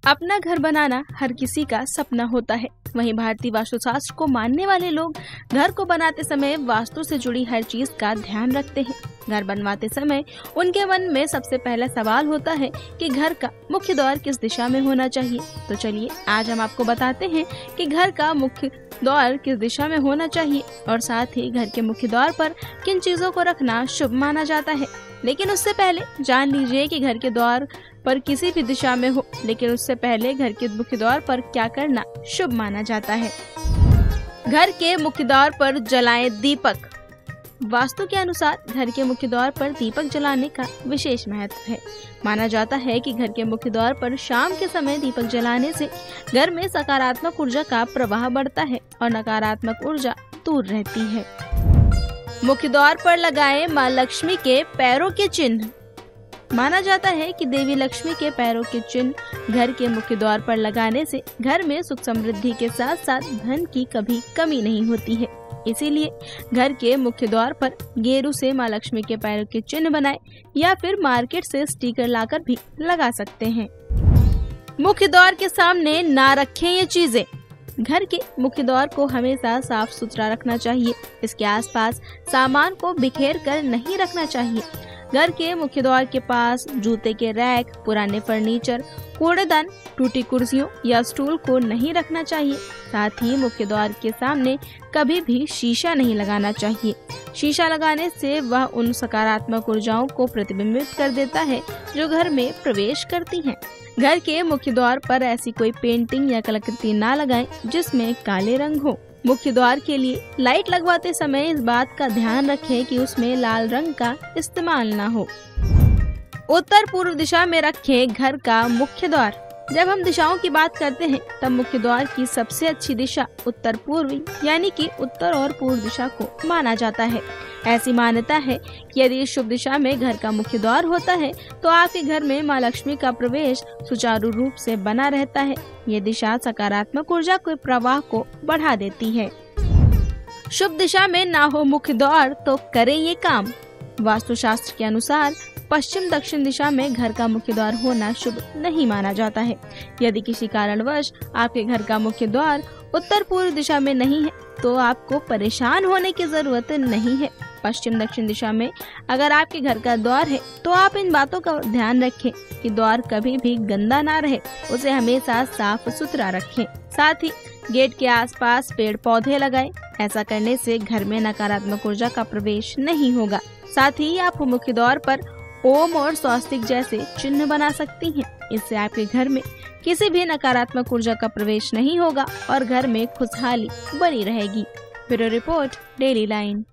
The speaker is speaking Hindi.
अपना घर बनाना हर किसी का सपना होता है। वहीं भारतीय वास्तुशास्त्र को मानने वाले लोग घर को बनाते समय वास्तु से जुड़ी हर चीज का ध्यान रखते हैं। घर बनवाते समय उनके मन में सबसे पहला सवाल होता है कि घर का मुख्य द्वार किस दिशा में होना चाहिए। तो चलिए आज हम आपको बताते हैं कि घर का मुख्य द्वार किस दिशा में होना चाहिए और साथ ही घर के मुख्य द्वार पर किन चीजों को रखना शुभ माना जाता है। लेकिन उससे पहले जान लीजिए कि घर के द्वार पर किसी भी दिशा में हो, लेकिन उससे पहले घर के मुख्य द्वार पर क्या करना शुभ माना जाता है। घर के मुख्य द्वार पर जलाएं दीपक। वास्तु के अनुसार घर के मुख्य द्वार पर दीपक जलाने का विशेष महत्व है। माना जाता है कि घर के मुख्य द्वार पर शाम के समय दीपक जलाने से घर में सकारात्मक ऊर्जा का प्रवाह बढ़ता है और नकारात्मक ऊर्जा दूर रहती है। मुख्य द्वार पर लगाएं मां लक्ष्मी के पैरों के चिन्ह। माना जाता है कि देवी लक्ष्मी के पैरों के चिन्ह घर के मुख्य द्वार पर लगाने से घर में सुख समृद्धि के साथ साथ धन की कभी कमी नहीं होती है। इसीलिए घर के मुख्य द्वार पर गेरू से मां लक्ष्मी के पैरों के चिन्ह बनाएं या फिर मार्केट से स्टिकर लाकर भी लगा सकते हैं। मुख्य द्वार के सामने ना रखें ये चीजें। घर के मुख्य द्वार को हमेशा साफ सुथरा रखना चाहिए। इसके आसपास सामान को बिखेर कर नहीं रखना चाहिए। घर के मुख्य द्वार के पास जूते के रैक, पुराने फर्नीचर, कूड़ेदान, टूटी कुर्सियों या स्टूल को नहीं रखना चाहिए। साथ ही मुख्य द्वार के सामने कभी भी शीशा नहीं लगाना चाहिए। शीशा लगाने से वह उन सकारात्मक ऊर्जाओं को प्रतिबिंबित कर देता है जो घर में प्रवेश करती हैं। घर के मुख्य द्वार पर ऐसी कोई पेंटिंग या कलाकृति ना लगाएं जिसमें काले रंग हो। मुख्य द्वार के लिए लाइट लगवाते समय इस बात का ध्यान रखें कि उसमें लाल रंग का इस्तेमाल ना हो। उत्तर पूर्व दिशा में रखें घर का मुख्य द्वार। जब हम दिशाओं की बात करते हैं तब मुख्य द्वार की सबसे अच्छी दिशा उत्तर पूर्वी यानी कि उत्तर और पूर्व दिशा को माना जाता है। ऐसी मान्यता है कि यदि शुभ दिशा में घर का मुख्य द्वार होता है तो आपके घर में मां लक्ष्मी का प्रवेश सुचारू रूप से बना रहता है। ये दिशा सकारात्मक ऊर्जा के प्रवाह को बढ़ा देती है। शुभ दिशा में ना हो मुख्य द्वार तो करें ये काम। वास्तुशास्त्र के अनुसार पश्चिम दक्षिण दिशा में घर का मुख्य द्वार होना शुभ नहीं माना जाता है। यदि किसी कारणवश आपके घर का मुख्य द्वार उत्तर पूर्व दिशा में नहीं है तो आपको परेशान होने की जरूरत नहीं है। पश्चिम दक्षिण दिशा में अगर आपके घर का द्वार है तो आप इन बातों का ध्यान रखें कि द्वार कभी भी गंदा ना रहे, उसे हमेशा साफ सुथरा रखें। साथ ही गेट के आसपास पेड़ पौधे लगाएं। ऐसा करने से घर में नकारात्मक ऊर्जा का प्रवेश नहीं होगा। साथ ही आप मुख्य द्वार पर ओम और स्वास्तिक जैसे चिन्ह बना सकती हैं। इससे आपके घर में किसी भी नकारात्मक ऊर्जा का प्रवेश नहीं होगा और घर में खुशहाली बनी रहेगी। Bureau report, daily line.